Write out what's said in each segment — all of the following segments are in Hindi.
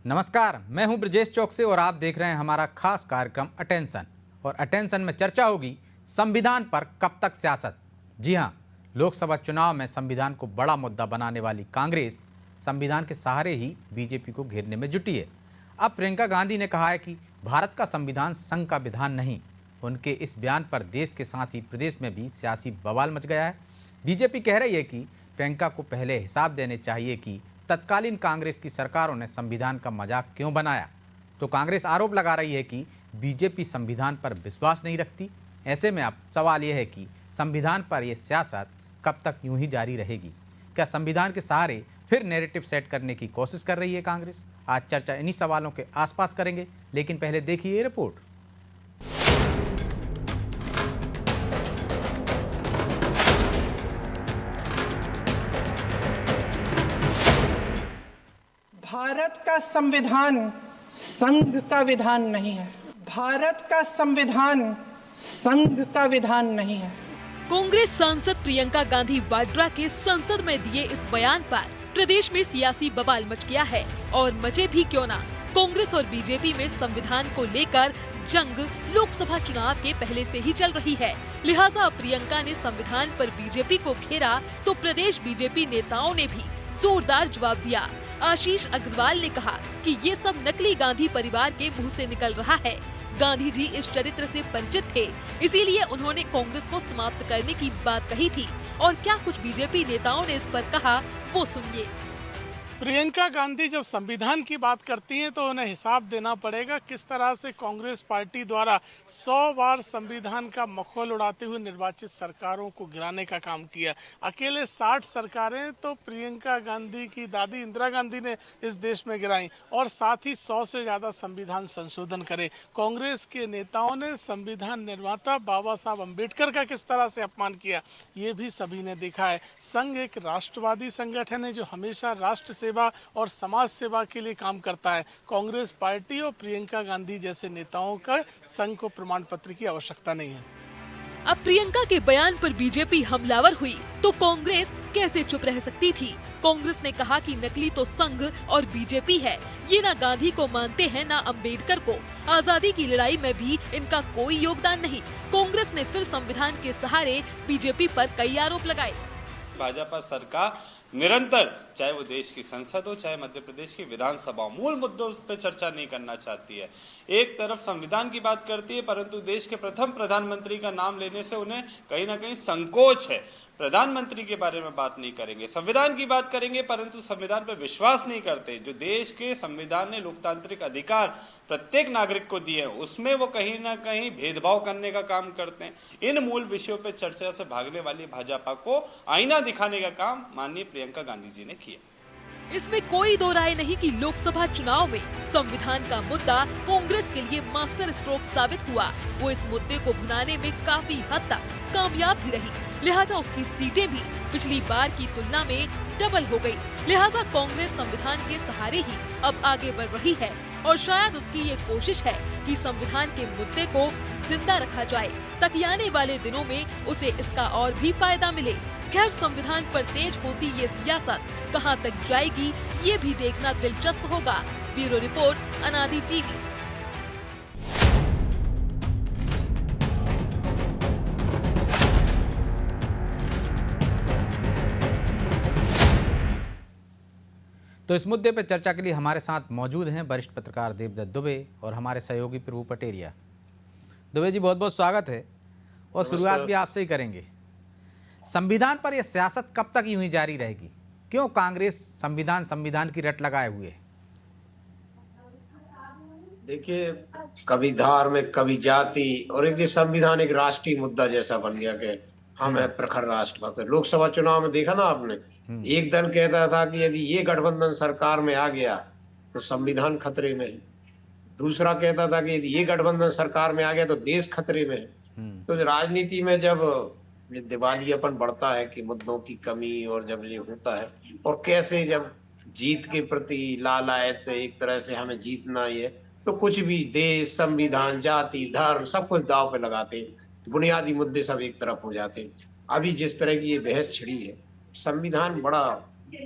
नमस्कार, मैं हूं ब्रजेश चौकसे और आप देख रहे हैं हमारा खास कार्यक्रम अटेंशन। और अटेंशन में चर्चा होगी संविधान पर कब तक सियासत। जी हां, लोकसभा चुनाव में संविधान को बड़ा मुद्दा बनाने वाली कांग्रेस संविधान के सहारे ही बीजेपी को घेरने में जुटी है। अब प्रियंका गांधी ने कहा है कि भारत का संविधान संघ का विधान नहीं। उनके इस बयान पर देश के साथ ही प्रदेश में भी सियासी बवाल मच गया है। बीजेपी कह रही है कि प्रियंका को पहले हिसाब देने चाहिए कि तत्कालीन कांग्रेस की सरकारों ने संविधान का मजाक क्यों बनाया। तो कांग्रेस आरोप लगा रही है कि बीजेपी संविधान पर विश्वास नहीं रखती। ऐसे में अब सवाल यह है कि संविधान पर यह सियासत कब तक यूं ही जारी रहेगी। क्या संविधान के सहारे फिर नैरेटिव सेट करने की कोशिश कर रही है कांग्रेस? आज चर्चा इन्हीं सवालों के आसपास करेंगे, लेकिन पहले देखिए ये रिपोर्ट। भारत का संविधान संघ का विधान नहीं है। भारत का संविधान संघ का विधान नहीं है। कांग्रेस सांसद प्रियंका गांधी वाड्रा के संसद में दिए इस बयान पर प्रदेश में सियासी बवाल मच गया है। और मचे भी क्यों ना, कांग्रेस और बीजेपी में संविधान को लेकर जंग लोकसभा चुनाव के पहले से ही चल रही है। लिहाजा प्रियंका ने संविधान पर बीजेपी को घेरा तो प्रदेश बीजेपी नेताओं ने भी जोरदार जवाब दिया। आशीष अग्रवाल ने कहा कि ये सब नकली गांधी परिवार के मुंह से निकल रहा है। गांधी जी इस चरित्र से परिचित थे, इसीलिए उन्होंने कांग्रेस को समाप्त करने की बात कही थी। और क्या कुछ बीजेपी नेताओं ने इस पर कहा, वो सुनिए। प्रियंका गांधी जब संविधान की बात करती हैं तो उन्हें हिसाब देना पड़ेगा किस तरह से कांग्रेस पार्टी द्वारा 100 बार संविधान का मखौल उड़ाते हुए निर्वाचित सरकारों को गिराने का काम किया। अकेले 60 सरकारें तो प्रियंका गांधी की दादी इंदिरा गांधी ने इस देश में गिराई और साथ ही 100 से ज्यादा संविधान संशोधन करे। कांग्रेस के नेताओं ने संविधान निर्माता बाबा साहब अम्बेडकर का किस तरह से अपमान किया, ये भी सभी ने देखा है। संघ एक राष्ट्रवादी संगठन है जो हमेशा राष्ट्र सेवा और समाज सेवा के लिए काम करता है। कांग्रेस पार्टी और प्रियंका गांधी जैसे नेताओं का संघ को प्रमाण पत्र की आवश्यकता नहीं है। अब प्रियंका के बयान पर बीजेपी हमलावर हुई तो कांग्रेस कैसे चुप रह सकती थी। कांग्रेस ने कहा कि नकली तो संघ और बीजेपी है। ये ना गांधी को मानते हैं ना अम्बेडकर को। आजादी की लड़ाई में भी इनका कोई योगदान नहीं। कांग्रेस ने फिर संविधान के सहारे बीजेपी पर कई आरोप लगाए। भाजपा सरकार निरंतर, चाहे वो देश की संसद हो चाहे मध्य प्रदेश की विधानसभा, मूल मुद्दों पर चर्चा नहीं करना चाहती है। एक तरफ संविधान की बात करती है, परंतु देश के प्रथम प्रधानमंत्री का नाम लेने से उन्हें कहीं ना कहीं संकोच है। प्रधानमंत्री के बारे में बात नहीं करेंगे, संविधान की बात करेंगे, परंतु संविधान पर विश्वास नहीं करते। जो देश के संविधान ने लोकतांत्रिक अधिकार प्रत्येक नागरिक को दिए हैं, उसमें वो कहीं ना कहीं भेदभाव करने का काम करते हैं। इन मूल विषयों पर चर्चा से भागने वाली भाजपा को आईना दिखाने का काम माननीय प्रियंका गांधी जी ने किया। इसमें कोई दो राय नहीं कि लोकसभा चुनाव में संविधान का मुद्दा कांग्रेस के लिए मास्टर स्ट्रोक साबित हुआ। वो इस मुद्दे को भुनाने में काफी हद तक कामयाब भी रही। लिहाजा उसकी सीटें भी पिछली बार की तुलना में डबल हो गई। लिहाजा कांग्रेस संविधान के सहारे ही अब आगे बढ़ रही है और शायद उसकी ये कोशिश है कि संविधान के मुद्दे को जिंदा रखा जाए ताकि आने वाले दिनों में उसे इसका और भी फायदा मिले। खैर, संविधान पर तेज होती ये सियासत कहां तक जाएगी, ये भी देखना दिलचस्प होगा। ब्यूरो रिपोर्ट, अनादि टीवी। तो इस मुद्दे पर चर्चा के लिए हमारे साथ मौजूद हैं वरिष्ठ पत्रकार देवदत्त दुबे और हमारे सहयोगी प्रभु पटेरिया। दुबे जी, बहुत बहुत स्वागत है और शुरुआत भी आपसे ही करेंगे। संविधान पर यह सियासत कब तक यूं ही जारी रहेगी? क्यों कांग्रेस संविधान की रट लगाए हुए है? देखिए, कभी धार्मिक, कभी जाति, और एक संविधान एक राष्ट्रीय मुद्दा जैसा बन गया कि हम है प्रखर राष्ट्रभक्त। लोकसभा चुनाव में देखा ना आपने, एक दल कहता था कि यदि ये गठबंधन सरकार में आ गया तो संविधान खतरे में है। दूसरा कहता था कि यदि ये गठबंधन सरकार में आ गया तो देश खतरे में है। तो राजनीति में जब ये दिवालियापन बढ़ता है कि मुद्दों की कमी, और जब ये होता है और कैसे जब जीत के प्रति लालायत, एक तरह से हमें जीतना ही है, तो कुछ भी देश, संविधान, जाति, धर्म सब कुछ दांव पे लगाते हैं। बुनियादी मुद्दे सब एक तरफ हो जाते हैं। अभी जिस तरह की ये बहस छिड़ी है, संविधान बड़ा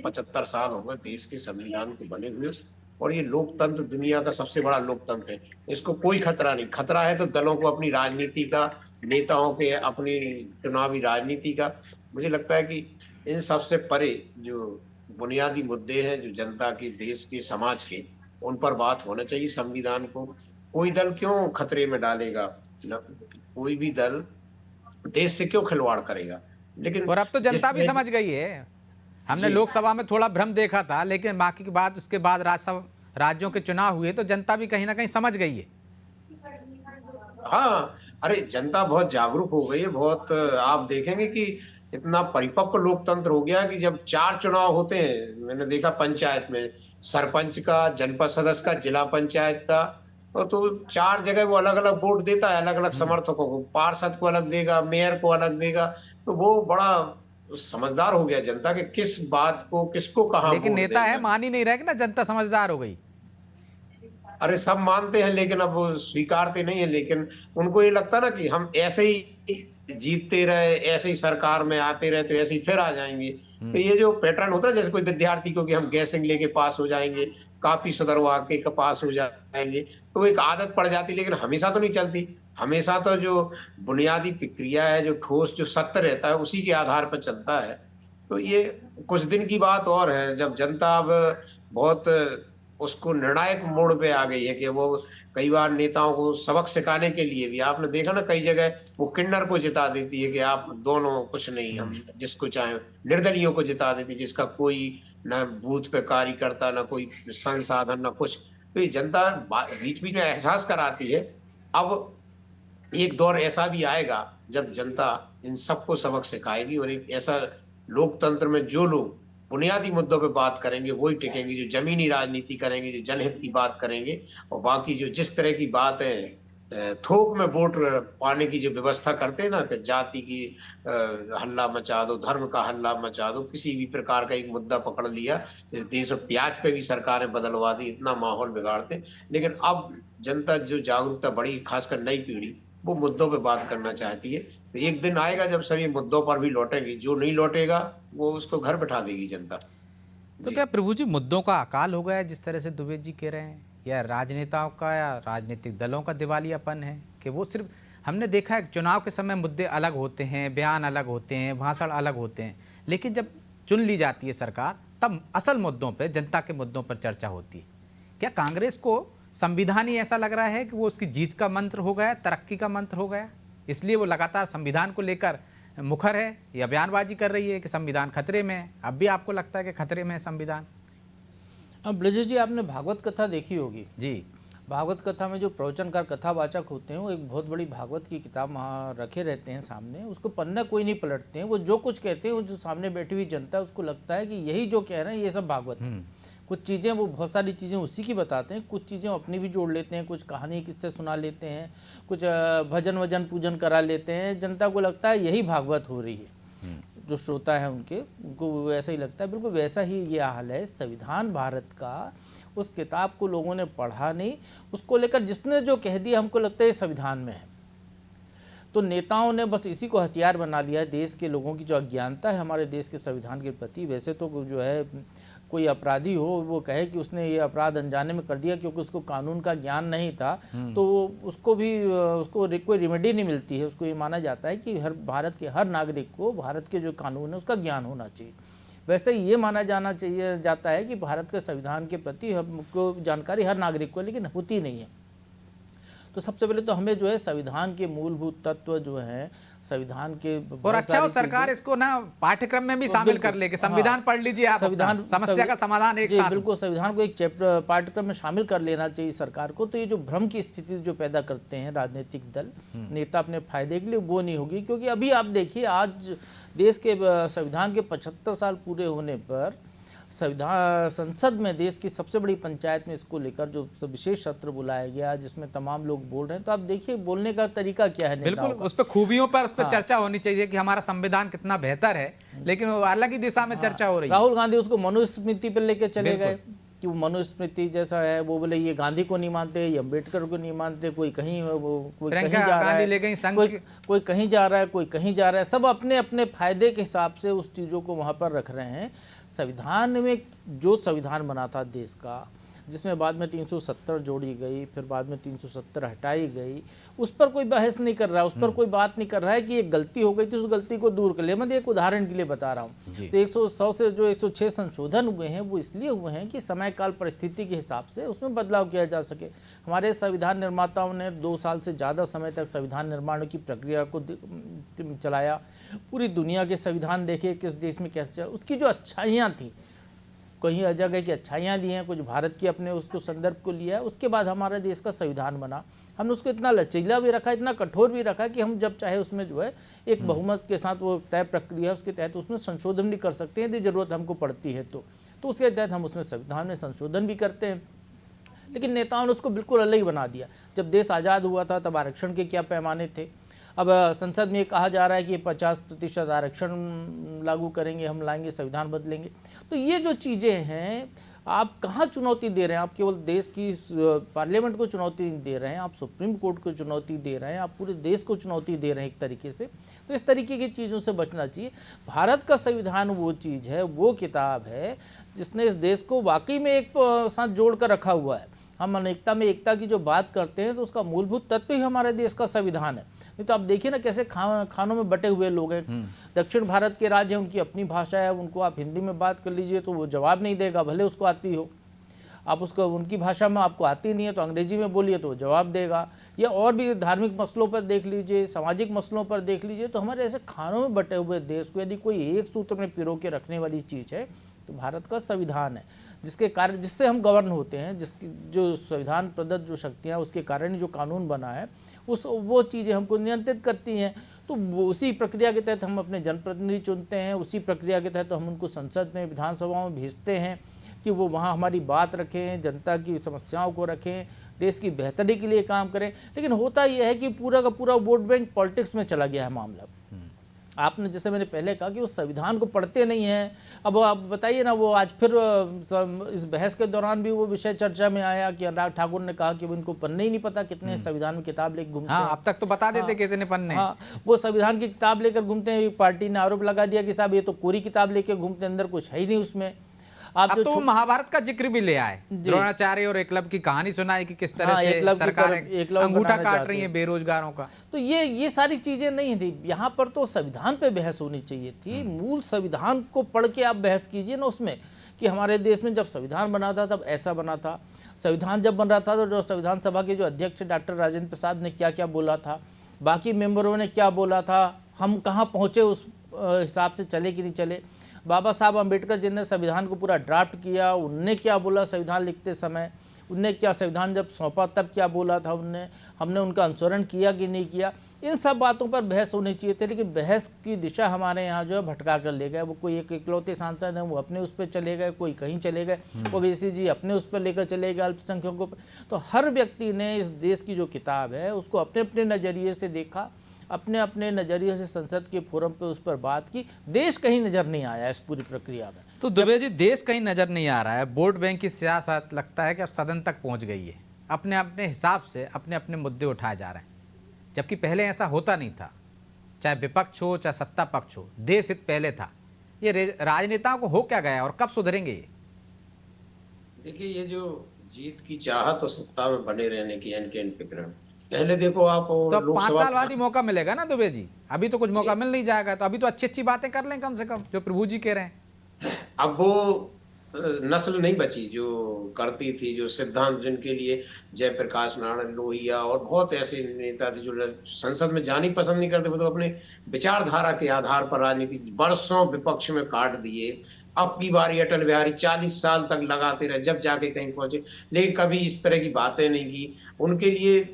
75 साल हो गए देश के संविधान को बने हुए, और ये लोकतंत्र दुनिया का सबसे बड़ा लोकतंत्र है, इसको कोई खतरा नहीं। खतरा है तो दलों को अपनी राजनीति का, नेताओं के अपनी चुनावी राजनीति का। मुझे लगता है कि इन सबसे परे जो बुनियादी मुद्दे हैं, जो जनता के, देश के, समाज के, उन पर बात होना चाहिए। संविधान को कोई दल क्यों खतरे में डालेगा, कोई भी दल देश से क्यों खिलवाड़ करेगा। लेकिन और अब तो जनता भी समझ गई है। हमने लोकसभा में थोड़ा भ्रम देखा था, लेकिन बाकी की बात, उसके बाद राज्यों के चुनाव हुए तो जनता भी कहीं ना कहीं समझ गई है। हाँ, अरे जनता बहुत जागरूक हो गई है, बहुत। आप देखेंगे कि इतना परिपक्व लोकतंत्र हो गया कि जब 4 चुनाव होते हैं, मैंने देखा पंचायत में, सरपंच का, जनपद सदस्य का, जिला पंचायत का, और तो 4 जगह वो अलग अलग वोट देता है, अलग अलग समर्थकों को, पार्षद को अलग देगा, मेयर को अलग देगा। तो वो बड़ा समझदार हो गया जनता के किस बात को, किसको कहाँ लेकिन वोट नेता देना है मान ही नहीं रहे कि ना जनता समझदार हो गई। अरे सब मानते हैं, लेकिन अब वो स्वीकारते नहीं है। लेकिन उनको ये लगता ना कि हम ऐसे ही जीतते रहे, ऐसे ही सरकार में आते रहे तो ऐसे ही फिर आ जाएंगे। तो ये जो पैटर्न होता है, जैसे कोई विद्यार्थी को कि हम गैसिंग लेके पास हो जाएंगे, काफी सुधरवा के पास हो जाएंगे, तो एक आदत पड़ जाती। लेकिन हमेशा तो नहीं चलती। हमेशा तो जो बुनियादी प्रक्रिया है, जो ठोस, जो सत्य रहता है, उसी के आधार पर चलता है। तो ये कुछ दिन की बात और है, जब जनता अब बहुत उसको निर्णायक मोड़ पे आ गई है कि वो कई बार नेताओं को सबक सिखाने के लिए भी, आपने देखा ना कई जगह वो किन्नर को जिता देती है कि आप दोनों कुछ नहीं, हम जिसको चाहे, निर्दलियों को जिता देती है, जिसका कोई न बूथ पे कार्यकर्ता, न कोई संसाधन, न कुछ। तो ये जनता बीच बीच में एहसास कराती है। अब एक दौर ऐसा भी आएगा जब जनता इन सबको सबक सिखाएगी, और एक ऐसा लोकतंत्र में जो लोग बुनियादी मुद्दों पे बात करेंगे वही टिकेंगे, जो जमीनी राजनीति करेंगे, जो जनहित की बात करेंगे, और बाकी जो जिस तरह की बात है, थोक में वोट पाने की जो व्यवस्था करते हैं ना, कि जाति की हल्ला मचा दो, धर्म का हल्ला मचा दो, किसी भी प्रकार का एक मुद्दा पकड़ लिया, इस देश में प्याज पे भी सरकारें बदलवा दी, इतना माहौल बिगाड़ते। लेकिन अब जनता जो जागरूकता बढ़ी, खासकर नई पीढ़ी, वो मुद्दों पे बात करना चाहती है। तो एक दिन आएगा जब सभी मुद्दों पर भी लौटेंगे, जो नहीं लौटेगा वो उसको घर बैठा देगी जनता। तो क्या प्रभु जी मुद्दों का अकाल हो गया है, जिस तरह से दुबे जी कह रहे हैं, या राजनेताओं का या राजनीतिक दलों का दिवालियापन है कि वो सिर्फ, हमने देखा है चुनाव के समय मुद्दे अलग होते हैं, बयान अलग होते हैं, भाषण अलग होते हैं, लेकिन जब चुन ली जाती है सरकार तब असल मुद्दों पर, जनता के मुद्दों पर चर्चा होती है। क्या कांग्रेस को संविधान ही ऐसा लग रहा है कि वो उसकी जीत का मंत्र हो गया, तरक्की का मंत्र हो गया, इसलिए वो लगातार संविधान को लेकर मुखर है या बयानबाजी कर रही है कि संविधान खतरे में है? अब भी आपको लगता है कि खतरे में है संविधान? अब ब्रजेश जी, आपने भागवत कथा देखी होगी जी। भागवत कथा में जो प्रवचनकार, कथावाचक होते हैं, वो एक बहुत बड़ी भागवत की किताब वहाँ रखे रहते हैं सामने, उसको पन्ना कोई नहीं पलटते हैं। वो जो कुछ कहते हैं, वो जो सामने बैठी हुई जनता है उसको लगता है कि यही जो कह रहे हैं ये सब भागवत है। कुछ चीज़ें वो, बहुत सारी चीज़ें उसी की बताते हैं, कुछ चीज़ें अपनी भी जोड़ लेते हैं, कुछ कहानी किससे सुना लेते हैं, कुछ भजन वजन पूजन करा लेते हैं। जनता को लगता है यही भागवत हो रही है। जो श्रोता है उनको वैसा ही लगता है। बिल्कुल वैसा ही ये हाल है संविधान भारत का। उस किताब को लोगों ने पढ़ा नहीं, उसको लेकर जिसने जो कह दिया, हमको लगता है ये संविधान में है। तो नेताओं ने बस इसी को हथियार बना लिया है। देश के लोगों की जो अज्ञानता है हमारे देश के संविधान के प्रति, वैसे तो जो है कोई अपराधी हो, वो कहे कि उसने ये अपराध अनजाने में कर दिया क्योंकि उसको कानून का ज्ञान नहीं था, तो उसको कोई रिमेडी नहीं मिलती है। उसको ये माना जाता है कि भारत के हर नागरिक को भारत के जो कानून है उसका ज्ञान होना चाहिए। वैसे ये माना जाता है कि भारत के संविधान के प्रति हमको जानकारी हर नागरिक को, लेकिन होती नहीं है। तो सबसे पहले तो हमें जो है संविधान के मूलभूत तत्व जो हैं, संविधान के, और अच्छा हो सरकार इसको ना पाठ्यक्रम में भी शामिल कर ले कि संविधान पढ़ लीजिए आप, संविधान समस्या का समाधान एक साथ। बिल्कुल, संविधान को एक चैप्टर पाठ्यक्रम में शामिल कर लेना चाहिए सरकार को। तो ये जो भ्रम की स्थिति जो पैदा करते हैं राजनीतिक दल, नेता अपने फायदे के लिए, वो नहीं होगी। क्योंकि अभी आप देखिए, आज देश के संविधान के 75 साल पूरे होने पर संसद में, देश की सबसे बड़ी पंचायत में इसको लेकर जो विशेष सत्र बुलाया गया जिसमें तमाम लोग बोल रहे हैं। तो आप देखिए बोलने का तरीका क्या है। बिल्कुल, उस पर खूबियों पर, उस पर चर्चा होनी चाहिए कि हमारा संविधान कितना बेहतर है, लेकिन वो अलग ही दिशा में चर्चा हो रही है। राहुल गांधी उसको मनुस्मृति पर लेके चले गए कि वो मनुस्मृति जैसा है। वो बोले ये गांधी को नहीं मानते, ये अम्बेडकर को नहीं मानते, कोई कहीं कोई कहीं जा रहा है, कोई कहीं जा रहा है, कोई कहीं जा रहा है। सब अपने अपने फायदे के हिसाब से उस चीज़ों को वहाँ पर रख रहे हैं। संविधान में जो संविधान बना था देश का, जिसमें बाद में 370 जोड़ी गई, फिर बाद में 370 हटाई गई, उस पर कोई बहस नहीं कर रहा है, उस पर कोई बात नहीं कर रहा है कि एक गलती हो गई थी, उस गलती को दूर कर लिया। मैं एक उदाहरण के लिए बता रहा हूँ। तो 100 से जो 106 संशोधन हुए हैं वो इसलिए हुए हैं कि समय काल परिस्थिति के हिसाब से उसमें बदलाव किया जा सके। हमारे संविधान निर्माताओं ने 2 साल से ज़्यादा समय तक संविधान निर्माण की प्रक्रिया को चलाया, पूरी दुनिया के संविधान देखे किस देश में कैसे चला, उसकी जो अच्छाइयाँ थी, कहीं जगह की अच्छाइयाँ ली हैं, कुछ भारत की अपने उसको संदर्भ को लिया है, उसके बाद हमारे देश का संविधान बना। हमने उसको इतना लचीला भी रखा, इतना कठोर भी रखा कि हम जब चाहे उसमें जो है एक बहुमत के साथ वो तय प्रक्रिया उसके तहत उसमें संशोधन भी कर सकते हैं यदि जरूरत हमको पड़ती है तो उसके तहत हम उसमें संविधान में संशोधन भी करते हैं। लेकिन नेताओं ने उसको बिल्कुल अलग ही बना दिया। जब देश आज़ाद हुआ था तब आरक्षण के क्या पैमाने थे, अब संसद में कहा जा रहा है कि 50% आरक्षण लागू करेंगे, हम लाएंगे, संविधान बदलेंगे। तो ये जो चीज़ें हैं, आप कहाँ चुनौती दे रहे हैं? आप केवल देश की पार्लियामेंट को चुनौती नहीं दे रहे हैं, आप सुप्रीम कोर्ट को चुनौती दे रहे हैं, आप पूरे देश को चुनौती दे रहे हैं एक तरीके से। तो इस तरीके की चीज़ों से बचना चाहिए। भारत का संविधान वो चीज़ है, वो किताब है जिसने इस देश को वाकई में एक साथ जोड़ कर रखा हुआ है। हम अनेकता में एकता की जो बात करते हैं तो उसका मूलभूत तत्व ही हमारे देश का संविधान है। नहीं तो आप देखिए ना कैसे खानों में बटे हुए लोग हैं। दक्षिण भारत के राज्य हैं, उनकी अपनी भाषा है, उनको आप हिंदी में बात कर लीजिए तो वो जवाब नहीं देगा, भले उसको आती हो। आप उसको उनकी भाषा में आपको आती नहीं है तो अंग्रेजी में बोलिए तो वो जवाब देगा। या और भी धार्मिक मसलों पर देख लीजिए, सामाजिक मसलों पर देख लीजिए। तो हमारे ऐसे खानों में बटे हुए देश को यदि कोई एक सूत्र में पिरो के रखने वाली चीज़ है तो भारत का संविधान है, जिसके कारण जिससे हम गवर्न होते हैं, जिसकी जो संविधान प्रदत्त जो शक्तियाँ उसके कारण जो कानून बना है वो चीज़ें हमको नियंत्रित करती हैं। तो उसी प्रक्रिया के तहत हम अपने जनप्रतिनिधि चुनते हैं, उसी प्रक्रिया के तहत हम उनको संसद में, विधानसभाओं में भेजते हैं कि वो वहाँ हमारी बात रखें, जनता की समस्याओं को रखें, देश की बेहतरी के लिए काम करें। लेकिन होता यह है कि पूरा का पूरा वोट बैंक पॉलिटिक्स में चला गया है मामला। आपने जैसे मैंने पहले कहा कि वो संविधान को पढ़ते नहीं हैं। अब आप बताइए ना, वो आज फिर इस बहस के दौरान भी वो विषय चर्चा में आया कि अनुराग ठाकुर ने कहा कि उनको पन्ने ही नहीं पता कितने संविधान में किताब लेकर घूमते हैं। अब तक तो बता देते कितने पन्ने। हाँ, वो संविधान की किताब लेकर घूमते हैं। पार्टी ने आरोप लगा दिया कि साहब ये तो कोरी किताब लेकर घूमते, अंदर कुछ है ही नहीं उसमें। अब तो महाभारत का जिक्र भी ले आए, द्रोणाचार्य और एकलव्य की कहानी सुनाई कि किस तरह से सरकारें अंगूठा काट रही है बेरोजगारों का। तो ये सारी चीजें नहीं थी यहाँ पर। तो संविधान पे बहस होनी चाहिए थी। मूल संविधान को पढ़ के आप बहस कीजिए ना उसमें कि हमारे देश में जब संविधान बना था तब ऐसा बना था। संविधान जब बन रहा था तो जो संविधान सभा के जो अध्यक्ष डॉक्टर राजेंद्र प्रसाद ने क्या क्या बोला था, बाकी मेंबरों ने क्या बोला था, हम कहाँ पहुँचे उस हिसाब से चले कि नहीं चले। बाबा साहब अम्बेडकर जिन्होंने संविधान को पूरा ड्राफ्ट किया, उनने क्या बोला संविधान लिखते समय, उनने क्या संविधान जब सौंपा तब क्या बोला था हमने उनका अनुसरण किया कि नहीं किया। इन सब बातों पर बहस होनी चाहिए थी। लेकिन बहस की दिशा हमारे यहाँ जो है भटका कर ले गए। वो कोई एक इकलौते सांसद हैं, वो अपने उस पर चले गए, कोई कहीं चले गए, ओवैसी जी अपने उस पर लेकर चले गए अल्पसंख्यकों पर। तो हर व्यक्ति ने इस देश की जो किताब है उसको अपने अपने नज़रिए से देखा, अपने अपने नज़रिए से संसद के फोरम पे उस पर बात की। देश कहीं नज़र नहीं आया इस पूरी प्रक्रिया में। तो दुबे जी, देश कहीं नज़र नहीं आ रहा है। वोट बैंक की सियासत लगता है कि अब सदन तक पहुंच गई है, अपने अपने हिसाब से अपने अपने मुद्दे उठाए जा रहे हैं, जबकि पहले ऐसा होता नहीं था। चाहे विपक्ष हो चाहे सत्ता पक्ष हो, देश हित पहले था। ये राजनेताओं को हो क्या गया और कब सुधरेंगे ये? देखिए, ये जो जीत की चाहत और सत्ता में बने रहने की एन विक्रम, पहले देखो आप तो 5 साल बाद ही मौका मिलेगा ना दुबे जी, अभी तो कुछ मौका मिल नहीं जाएगा। तो अभी तो अच्छी अच्छी बातें कर लें कम से कम, जो प्रभु जी कह रहे हैं। अब वो नस्ल नहीं बची जो करती थी, जो सिद्धांत जिनके लिए जयप्रकाश नारायण लोहिया और बहुत ऐसे नेता थे जो संसद में जानी पसंद नहीं करते, वो तो अपने विचारधारा के आधार पर राजनीति वर्षों विपक्ष में काट दिए। अब की बारी अटल बिहारी 40 साल तक लगाते रहे, जब जाके कहीं पहुंचे, लेकिन कभी इस तरह की बातें नहीं की। उनके लिए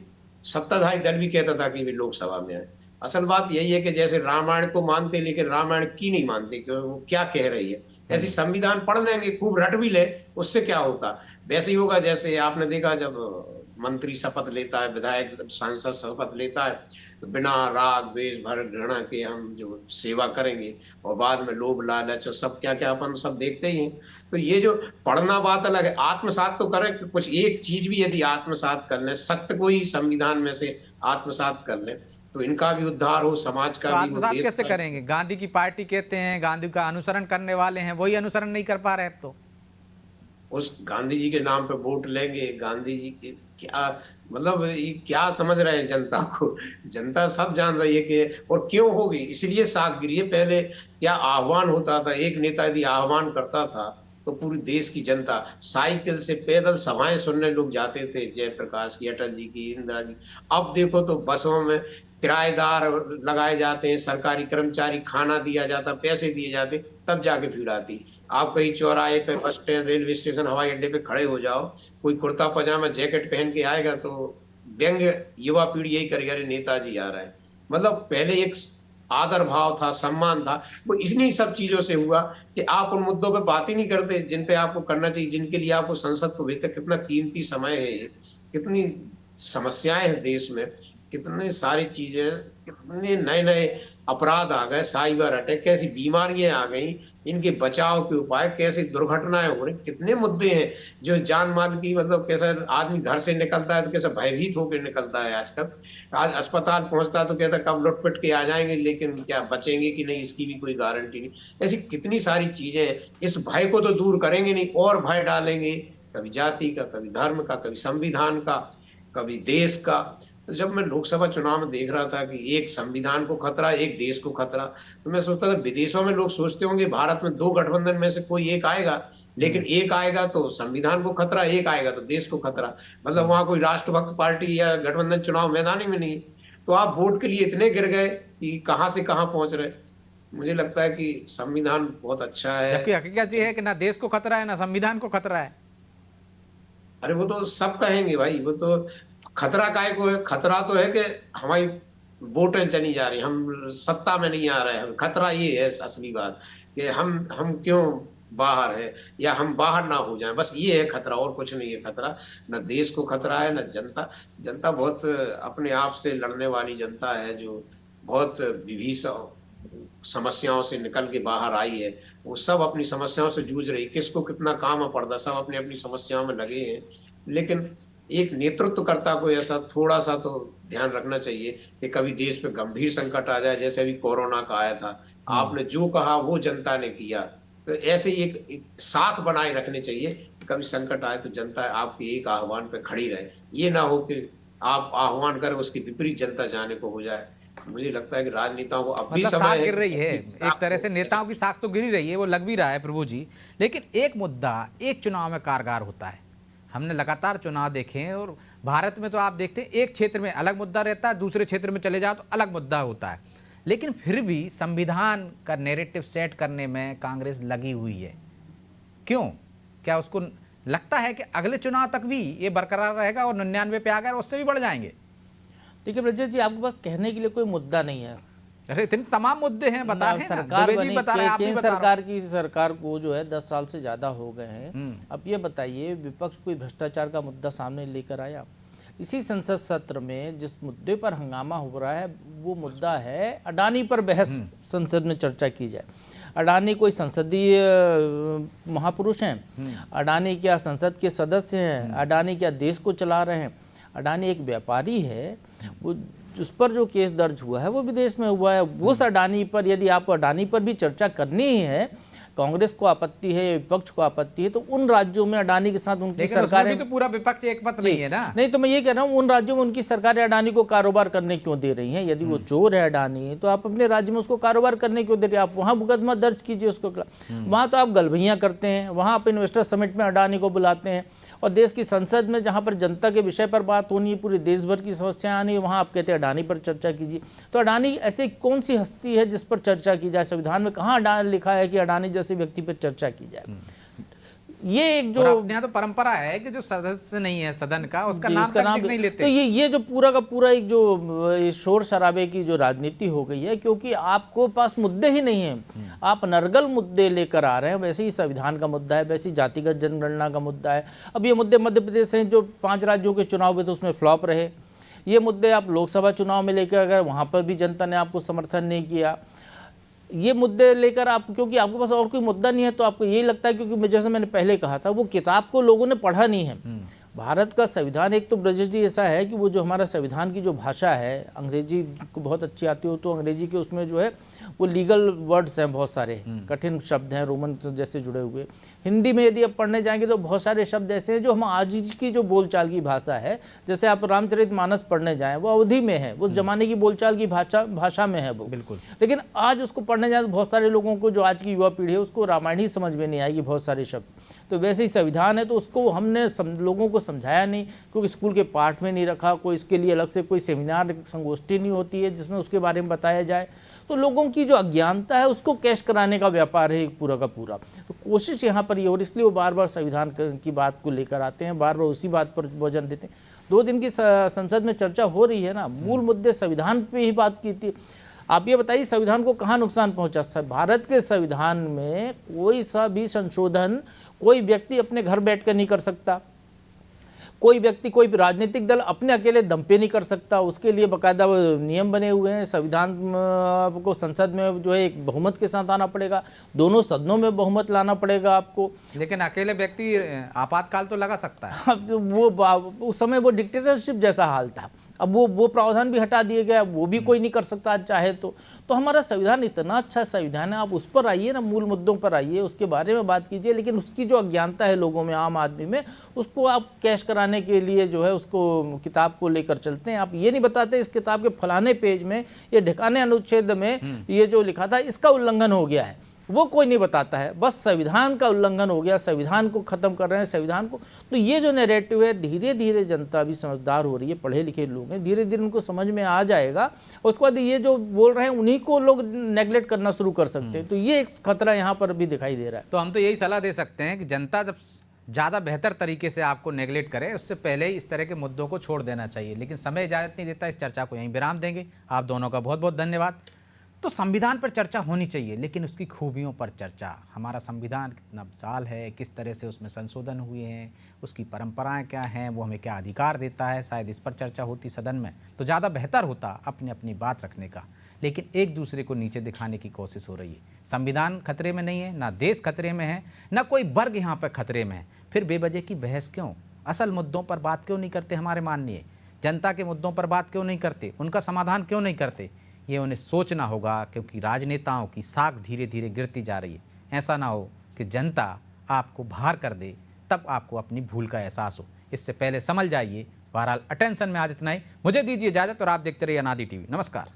सत्ताधारी दल भी कहता था कि वे लोकसभा में आए। असल बात यही है कि जैसे रामायण को मानते लेकिन रामायण की नहीं मानते कि वो क्या कह रही है। ऐसे संविधान पढ़ लेंगे, खूब रट भी ले, उससे क्या होता। वैसे ही होगा जैसे आपने देखा जब मंत्री शपथ लेता है, विधायक सांसद शपथ लेता है, तो बिना राग द्वेष भर घृणा के हम जो सेवा करेंगे, और बाद में लोभ लालच और सब क्या क्या अपन सब देखते ही हैं। तो ये जो पढ़ना बात अलग है, आत्मसात तो करें कि कुछ एक चीज भी यदि आत्मसात कर ले, सत्य को ही संविधान में से आत्मसात कर ले, तो इनका भी उद्धार हो, समाज का तो भी। आत्मसात कैसे करेंगे? गांधी की पार्टी कहते हैं, गांधी का अनुसरण करने वाले हैं, वही अनुसरण नहीं कर पा रहे। तो उस गांधी जी के नाम पे वोट लेंगे, गांधी जी के क्या मतलब ये क्या समझ रहे हैं जनता को? जनता सब जान रही है कि और क्यों होगी, इसलिए साख गिरी है। पहले क्या आह्वान होता था, एक नेता यदि आह्वान करता था तो पूरी देश की जनता साइकिल से पैदल सभाएं सुनने लोग जाते थे, जयप्रकाश की, अटल जी की, इंदिरा जी। अब देखो तो बसों में किराएदार लगाए जाते हैं, सरकारी कर्मचारी, खाना दिया जाता, पैसे दिए जाते, तब जाके भीड़ आती। आप कहीं चौराहे पे, बस स्टैंड, रेलवे स्टेशन, हवाई अड्डे पे खड़े हो जाओ, कोई कुर्ता पजामा जैकेट पहन के आएगा तो व्यंग्य युवा पीढ़ी यही करेगी, अरे नेताजी आ रहा है। मतलब पहले एक आदर भाव था, सम्मान था, वो इन्हीं सब चीजों से हुआ कि आप उन मुद्दों पे बात ही नहीं करते जिन पे आपको करना चाहिए, जिनके लिए आपको संसद को भेजते। कितना कीमती समय है ये, कितनी समस्याएं हैं देश में, कितने सारी चीजें, कितने नए नए अपराध आ गए, साइबर अटैक, कैसी बीमारियां आ गई, इनके बचाव के उपाय, कैसी दुर्घटनाएं हो रही, कितने मुद्दे हैं जो जान माल की, मतलब कैसा आदमी घर से निकलता है तो कैसा भयभीत होकर निकलता है आजकल। आज अस्पताल पहुंचता है तो कहता है कब लुटपुट के आ जाएंगे, लेकिन क्या बचेंगे कि नहीं इसकी भी कोई गारंटी नहीं। ऐसी कितनी सारी चीजें हैं, इस भय को तो दूर करेंगे नहीं और भय डालेंगे, कभी जाति का, कभी धर्म का, कभी संविधान का, कभी देश का। तो जब मैं लोकसभा चुनाव में देख रहा था कि एक संविधान को खतरा, एक देश को खतरा, तो मैं सोचता था विदेशों में लोग सोचते होंगे भारत में दो गठबंधन में से कोई एक आएगा, लेकिन एक आएगा तो संविधान को खतरा, एक आएगा तो देश को खतरा। मतलब वहां कोई राष्ट्रभक्त पार्टी या गठबंधन चुनाव मैदान में नहीं। तो आप वोट के लिए इतने गिर गए कि कहां से कहां पहुंच रहे। मुझे लगता है कि संविधान बहुत अच्छा है, जबकि हकीकत ये है कि ना देश को खतरा है ना संविधान को खतरा है। अरे वो तो सब कहेंगे भाई, वो तो खतरा काहे को है? खतरा तो है कि हमारी वोटें चली जा रही, हम सत्ता में नहीं आ रहे हैं। खतरा ये है असली बात कि हम क्यों बाहर है, या हम बाहर ना हो जाएं, बस ये है खतरा, और कुछ नहीं है खतरा। न देश को खतरा है, न जनता। जनता बहुत अपने आप से लड़ने वाली जनता है, जो बहुत विभीषण समस्याओं से निकल के बाहर आई है। वो सब अपनी समस्याओं से जूझ रही, किसको कितना काम है पड़ता, सब अपनी अपनी समस्याओं में लगे हैं। लेकिन एक नेतृत्वकर्ता को ऐसा थोड़ा सा तो ध्यान रखना चाहिए कि कभी देश पे गंभीर संकट आ जाए, जैसे अभी कोरोना का आया था, आपने जो कहा वो जनता ने किया। तो ऐसे ही एक साख बनाए रखने चाहिए कि कभी संकट आए तो जनता आपके एक आह्वान पे खड़ी रहे। ये ना हो कि आप आह्वान करें, उसके विपरीत जनता जाने को हो जाए। मुझे लगता है कि राजनेताओं को अब भी मतलब समय साख है गिर रही है, कि एक तरह से नेताओं की साख तो गिर ही रही है, वो लग भी रहा है प्रभु जी। लेकिन एक मुद्दा एक चुनाव में कारगर होता है। हमने लगातार चुनाव देखे हैं और भारत में तो आप देखते हैं एक क्षेत्र में अलग मुद्दा रहता है, दूसरे क्षेत्र में चले जाओ तो अलग मुद्दा होता है। लेकिन फिर भी संविधान का नैरेटिव सेट करने में कांग्रेस लगी हुई है। क्यों? क्या उसको लगता है कि अगले चुनाव तक भी ये बरकरार रहेगा और 99 पे आ गए और उससे भी बढ़ जाएंगे? देखिए ब्रजेश जी, आपके पास कहने के लिए कोई मुद्दा नहीं है। अरे इतने तमाम मुद्दे हैं, बता रहे हैं ना, सरकार दुबे जी बनी, बता रहे हैं, आप भी केंद्र बता रहे सरकार की सरकार को जो है 10 साल से ज़्यादा हो गए हैं। अब ये बताइए, विपक्ष कोई भ्रष्टाचार का मुद्दा सामने लेकर आया? इसी संसद सत्र में जिस मुद्दे पर हंगामा हो रहा है वो मुद्दा है अडानी पर बहस संसद में चर्चा की जाए। अडानी कोई संसदीय महापुरुष हैं? अडानी क्या संसद के सदस्य हैं? अडानी क्या देश को चला रहे हैं? अडानी एक व्यापारी है। वो उस पर जो केस दर्ज हुआ है वो विदेश में हुआ है। उस अडानी पर यदि आप अडानी पर भी चर्चा करनी ही है, कांग्रेस को आपत्ति है, विपक्ष को आपत्ति है, तो उन राज्यों में अडानी के साथ उनकी सरकारें, भी तो पूरा विपक्ष एक मत नहीं है ना। नहीं तो मैं ये कह रहा हूँ, उन राज्यों में उनकी सरकारें अडानी को कारोबार करने क्यों दे रही हैं? यदि वो चोर है अडानी, तो आप अपने राज्य में उसको कारोबार करने क्यों दे रहे हैं? आप वहाँ मुकदमा दर्ज कीजिए उसको। वहाँ तो आप गलभैयाँ करते हैं, वहाँ आप इन्वेस्टर समिट में अडानी को बुलाते हैं, और देश की संसद में जहाँ पर जनता के विषय पर बात होनी है, पूरे देश भर की समस्याएं आनी है, वहाँ आप कहते हैं अडानी पर चर्चा कीजिए। तो अडानी ऐसे कौन सी हस्ती है जिस पर चर्चा की जाए? संविधान में कहाँ अडानी लिखा है कि अडानी जैसे व्यक्ति पर चर्चा की जाए? ये एक जो अपने यहाँ तो परंपरा है कि जो सदस्य नहीं है सदन का, उसका नाम तक नहीं लेते। तो ये जो पूरा का पूरा एक जो शोर शराबे की जो राजनीति हो गई है, क्योंकि आपको पास मुद्दे ही नहीं है, आप नरगल मुद्दे लेकर आ रहे हैं। वैसे ही संविधान का मुद्दा है, वैसे ही जातिगत जनगणना का मुद्दा है। अब ये मुद्दे मध्य प्रदेश हैं जो 5 राज्यों के चुनाव हुए तो उसमें फ्लॉप रहे। ये मुद्दे आप लोकसभा चुनाव में लेकर अगर वहाँ पर भी जनता ने आपको समर्थन नहीं किया, ये मुद्दे लेकर आप, क्योंकि आपके पास और कोई मुद्दा नहीं है, तो आपको यही लगता है, क्योंकि जैसे मैंने पहले कहा था, वो किताब को लोगों ने पढ़ा नहीं है। भारत का संविधान एक तो ब्रजेश जी ऐसा है कि वो जो हमारा संविधान की जो भाषा है, अंग्रेजी को बहुत अच्छी आती हो तो अंग्रेजी के उसमें जो है वो लीगल वर्ड्स हैं, बहुत सारे कठिन शब्द हैं, रोमन जैसे जुड़े हुए। हिंदी में यदि आप पढ़ने जाएंगे तो बहुत सारे शब्द ऐसे हैं जो हम आज की जो बोलचाल की भाषा है, जैसे आप रामचरितमानस पढ़ने जाएं वो अवधि में है, उस जमाने की बोलचाल की भाषा में है वो, बिल्कुल। लेकिन आज उसको पढ़ने जाए तो बहुत सारे लोगों को, जो आज की युवा पीढ़ी है, उसको रामायण ही समझ में नहीं आएगी, बहुत सारे शब्द। तो वैसे ही संविधान है, तो उसको हमने लोगों को समझाया नहीं, क्योंकि स्कूल के पाठ में नहीं रखा, कोई इसके लिए अलग से कोई सेमिनार संगोष्ठी नहीं होती है जिसमें उसके बारे में बताया जाए। तो लोगों की जो अज्ञानता है उसको कैश कराने का व्यापार है पूरा का पूरा। तो कोशिश यहाँ पर ये, और इसलिए वो बार बार संविधान की बात को लेकर आते हैं, बार बार उसी बात पर वजन देते हैं। 2 दिन की संसद में चर्चा हो रही है ना, मूल मुद्दे संविधान पे ही बात की थी। आप ये बताइए संविधान को कहाँ नुकसान पहुंचा? भारत के संविधान में कोई सा भी संशोधन कोई व्यक्ति अपने घर बैठकर नहीं कर सकता, कोई व्यक्ति, कोई राजनीतिक दल अपने अकेले दम पे नहीं कर सकता। उसके लिए बाकायदा नियम बने हुए हैं। संविधान को संसद में जो है एक बहुमत के साथ आना पड़ेगा, दोनों सदनों में बहुमत लाना पड़ेगा आपको। लेकिन अकेले व्यक्ति आपातकाल तो लगा सकता है। अब वो उस समय वो डिक्टेटरशिप जैसा हाल था, अब वो प्रावधान भी हटा दिए गए, वो भी कोई नहीं कर सकता आज चाहे तो हमारा संविधान इतना अच्छा संविधान है। आप उस पर आइए ना, मूल मुद्दों पर आइए, उसके बारे में बात कीजिए। लेकिन उसकी जो अज्ञानता है लोगों में, आम आदमी में, उसको आप कैश कराने के लिए जो है उसको किताब को लेकर चलते हैं। आप ये नहीं बताते इस किताब के फलाने पेज में, ये ढिकाने अनुच्छेद में ये जो लिखा था इसका उल्लंघन हो गया है, वो कोई नहीं बताता है। बस संविधान का उल्लंघन हो गया, संविधान को खत्म कर रहे हैं, संविधान को। तो ये जो नैरेटिव है, धीरे धीरे जनता भी समझदार हो रही है, पढ़े लिखे लोग हैं, धीरे धीरे उनको समझ में आ जाएगा। उसके बाद ये जो बोल रहे हैं उन्हीं को लोग नेग्लेक्ट करना शुरू कर सकते हैं। तो ये एक खतरा यहाँ पर भी दिखाई दे रहा है। तो हम तो यही सलाह दे सकते हैं कि जनता जब ज़्यादा बेहतर तरीके से आपको नेगलेक्ट करे, उससे पहले ही इस तरह के मुद्दों को छोड़ देना चाहिए। लेकिन समय इजाज़त नहीं देता, इस चर्चा को यहीं विराम देंगे। आप दोनों का बहुत बहुत धन्यवाद। तो संविधान पर चर्चा होनी चाहिए, लेकिन उसकी खूबियों पर चर्चा। हमारा संविधान कितना विशाल है, किस तरह से उसमें संशोधन हुए हैं, उसकी परंपराएं क्या हैं, वो हमें क्या अधिकार देता है, शायद इस पर चर्चा होती सदन में तो ज़्यादा बेहतर होता अपनी अपनी बात रखने का। लेकिन एक दूसरे को नीचे दिखाने की कोशिश हो रही है। संविधान खतरे में नहीं है, ना देश खतरे में है, ना कोई वर्ग यहाँ पर खतरे में है। फिर बेवजह की बहस क्यों? असल मुद्दों पर बात क्यों नहीं करते? हमारे माननीय जनता के मुद्दों पर बात क्यों नहीं करते? उनका समाधान क्यों नहीं करते? ये उन्हें सोचना होगा, क्योंकि राजनेताओं की साख धीरे धीरे गिरती जा रही है। ऐसा ना हो कि जनता आपको बाहर कर दे, तब आपको अपनी भूल का एहसास हो। इससे पहले समझ जाइए। बहरहाल अटेंशन में आज इतना ही। मुझे दीजिए इजाज़त और आप देखते रहिए अनादि टीवी। नमस्कार।